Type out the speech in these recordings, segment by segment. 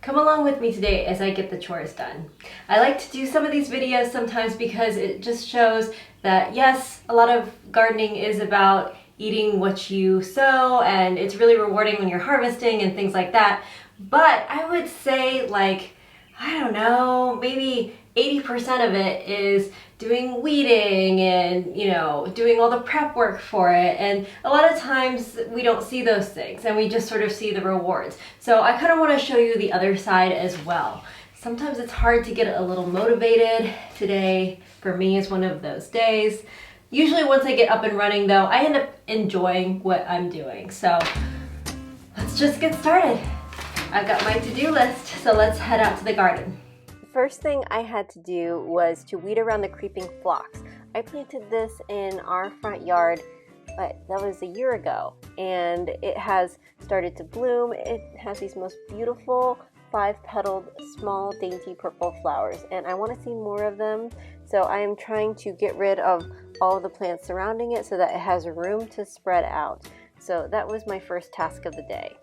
Come along with me today as I get the chores done. I like to do some of these videos sometimes because it just shows that yes, a lot of gardening is about eating what you sow, and it's really rewarding when you're harvesting and things like that. But I would say, like, I don't know, maybe 80% of it is doing weeding and, doing all the prep work for it. And a lot of times we don't see those things and we just sort of see the rewards. So I kind of want to show you the other side as well. Sometimes it's hard to get a little motivated. Today, for me, is one of those days. Usually once I get up and running though, I end up enjoying what I'm doing. So let's just get started. I've got my to-do list, so let's head out to the garden. First thing I had to do was to weed around the creeping phlox. I planted this in our front yard, but that was a year ago, and it has started to bloom. It has these most beautiful 5-petaled, small, dainty purple flowers, and I want to see more of them. So I am trying to get rid of all of the plants surrounding it so that it has room to spread out. So that was my first task of the day.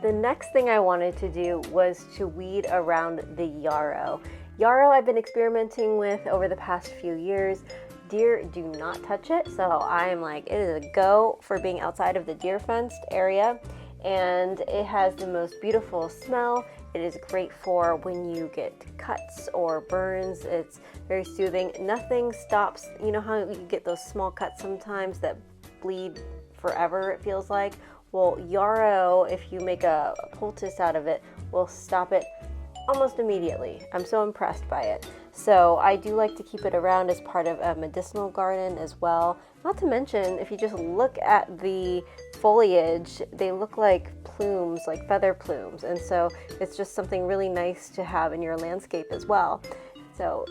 The next thing I wanted to do was to weed around the yarrow. Yarrow I've been experimenting with over the past few years. Deer do not touch it, so I'm like, it is a go for being outside of the deer fenced area. And it has the most beautiful smell. It is great for when you get cuts or burns. It's very soothing. Nothing stops, you know how you get those small cuts sometimes that bleed forever, it feels like? Well, yarrow, if you make a poultice out of it, will stop it almost immediately. I'm so impressed by it. So I do like to keep it around as part of a medicinal garden as well. Not to mention, if you just look at the foliage, they look like plumes, like feather plumes. And so it's just something really nice to have in your landscape as well. So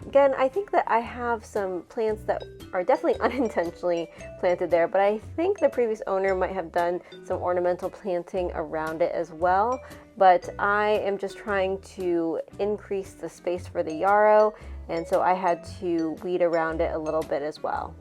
again, I think that I have some plants that are definitely unintentionally planted there, but I think the previous owner might have done some ornamental planting around it as well. But I am just trying to increase the space for the yarrow, and so I had to weed around it a little bit as well.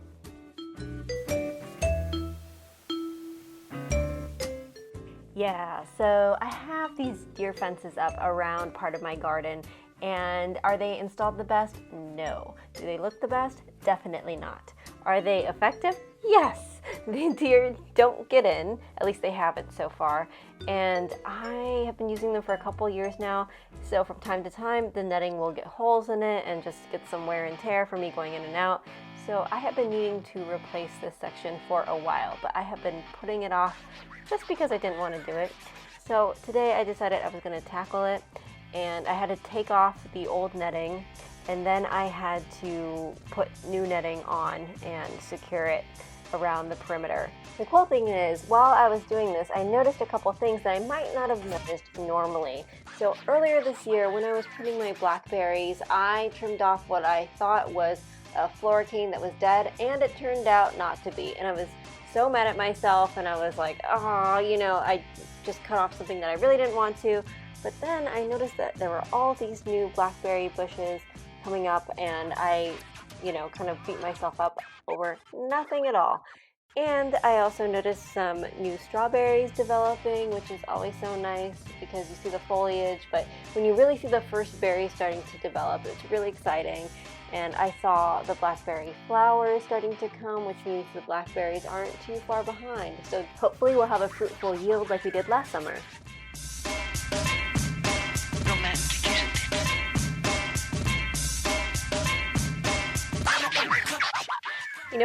Yeah, so I have these deer fences up around part of my garden. And are they installed the best? No. Do they look the best? Definitely not. Are they effective? Yes. The deer don't get in, at least they haven't so far. And I have been using them for a couple years now. So from time to time, the netting will get holes in it and just get some wear and tear from me going in and out. So I have been needing to replace this section for a while, but I have been putting it off just because I didn't want to do it. So today I decided I was going to tackle it. And I had to take off the old netting, and then I had to put new netting on and secure it around the perimeter. The cool thing is, while I was doing this, I noticed a couple things that I might not have noticed normally. So earlier this year, when I was pruning my blackberries, I trimmed off what I thought was a floricane that was dead, and it turned out not to be. And I was so mad at myself, and I was like, oh, I just cut off something that I really didn't want to. But then I noticed that there were all these new blackberry bushes coming up, and I, kind of beat myself up over nothing at all. And I also noticed some new strawberries developing, which is always so nice because you see the foliage, but when you really see the first berries starting to develop, it's really exciting. And I saw the blackberry flowers starting to come, which means the blackberries aren't too far behind. So hopefully we'll have a fruitful yield like we did last summer.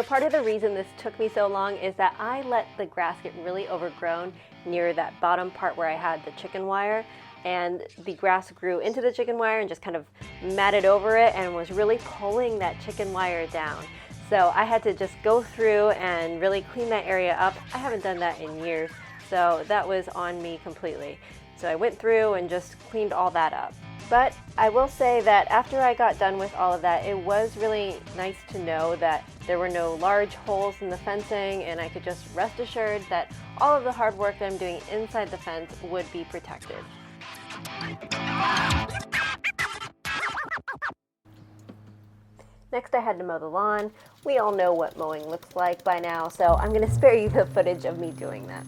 Part of the reason this took me so long is that I let the grass get really overgrown near that bottom part where I had the chicken wire, and the grass grew into the chicken wire and just kind of matted over it and was really pulling that chicken wire down. So I had to just go through and really clean that area up. I haven't done that in years, so that was on me completely. So I went through and just cleaned all that up. But I will say that after I got done with all of that, it was really nice to know that there were no large holes in the fencing, and I could just rest assured that all of the hard work that I'm doing inside the fence would be protected. Next, I had to mow the lawn. We all know what mowing looks like by now, so I'm going to spare you the footage of me doing that.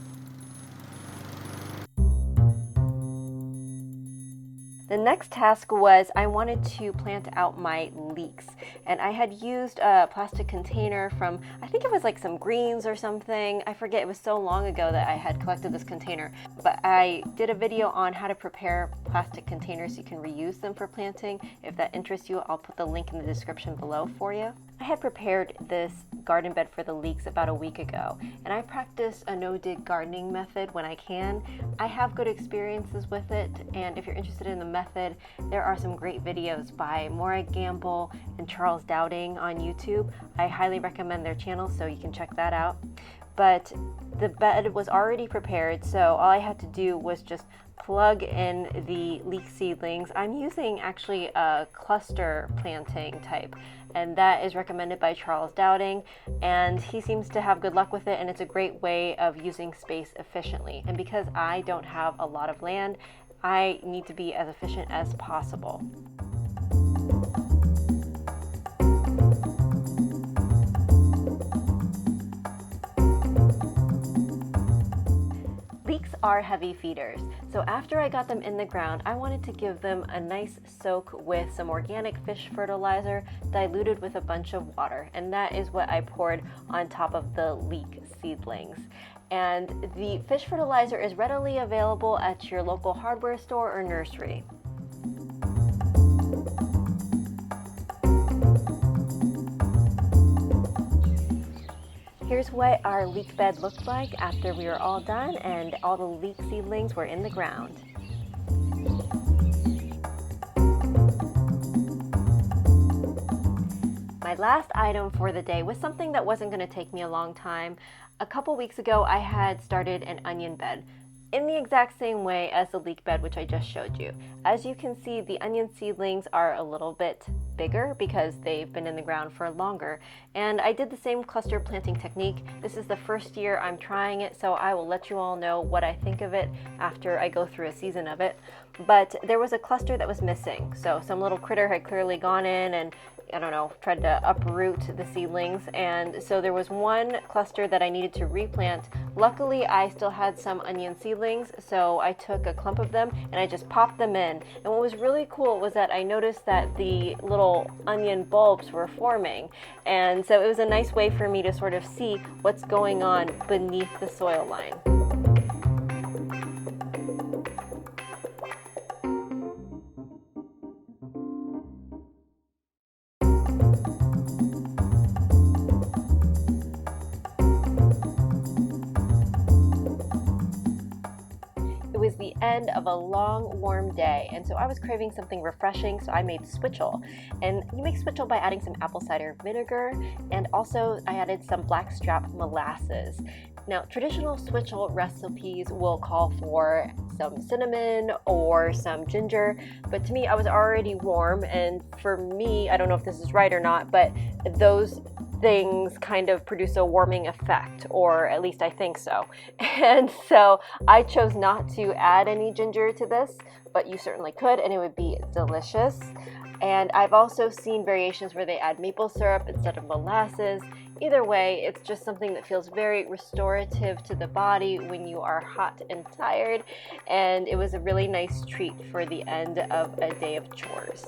The next task was I wanted to plant out my leeks, and I had used a plastic container from, I think it was like some greens or something. I forget, it was so long ago that I had collected this container, but I did a video on how to prepare plastic containers so you can reuse them for planting. If that interests you, I'll put the link in the description below for you. I had prepared this garden bed for the leeks about a week ago, and I practice a no-dig gardening method when I can. I have good experiences with it, and if you're interested in the method, there are some great videos by Maura Gamble and Chores Done on YouTube. I highly recommend their channels, so you can check that out. But the bed was already prepared, so all I had to do was just plug in the leek seedlings. I'm using actually a cluster planting type, and that is recommended by Chores Done, and he seems to have good luck with it, and it's a great way of using space efficiently. And because I don't have a lot of land, I need to be as efficient as possible. Leeks are heavy feeders, so after I got them in the ground, I wanted to give them a nice soak with some organic fish fertilizer diluted with a bunch of water, and that is what I poured on top of the leek seedlings. And the fish fertilizer is readily available at your local hardware store or nursery. Here's what our leek bed looked like after we were all done and all the leek seedlings were in the ground. My last item for the day was something that wasn't going to take me a long time. A couple weeks ago, I had started an onion bed in the exact same way as the leek bed, which I just showed you. As you can see, the onion seedlings are a little bit bigger because they've been in the ground for longer. And I did the same cluster planting technique. This is the first year I'm trying it, so I will let you all know what I think of it after I go through a season of it. But there was a cluster that was missing. So some little critter had clearly gone in and, I don't know, tried to uproot the seedlings. And so there was one cluster that I needed to replant. Luckily, I still had some onion seedlings, so I took a clump of them and I just popped them in. And what was really cool was that I noticed that the little onion bulbs were forming. And so it was a nice way for me to sort of see what's going on beneath the soil line. It was the end of a long, warm day, and so I was craving something refreshing, so I made switchel. And you make switchel by adding some apple cider vinegar, and also I added some blackstrap molasses. Now, traditional switchel recipes will call for some cinnamon or some ginger, but to me, I was already warm, and for me, I don't know if this is right or not, but those things kind of produce a warming effect, or at least I think so. And so I chose not to add any ginger to this, but you certainly could, and it would be delicious. And I've also seen variations where they add maple syrup instead of molasses. Either way, it's just something that feels very restorative to the body when you are hot and tired, and it was a really nice treat for the end of a day of chores.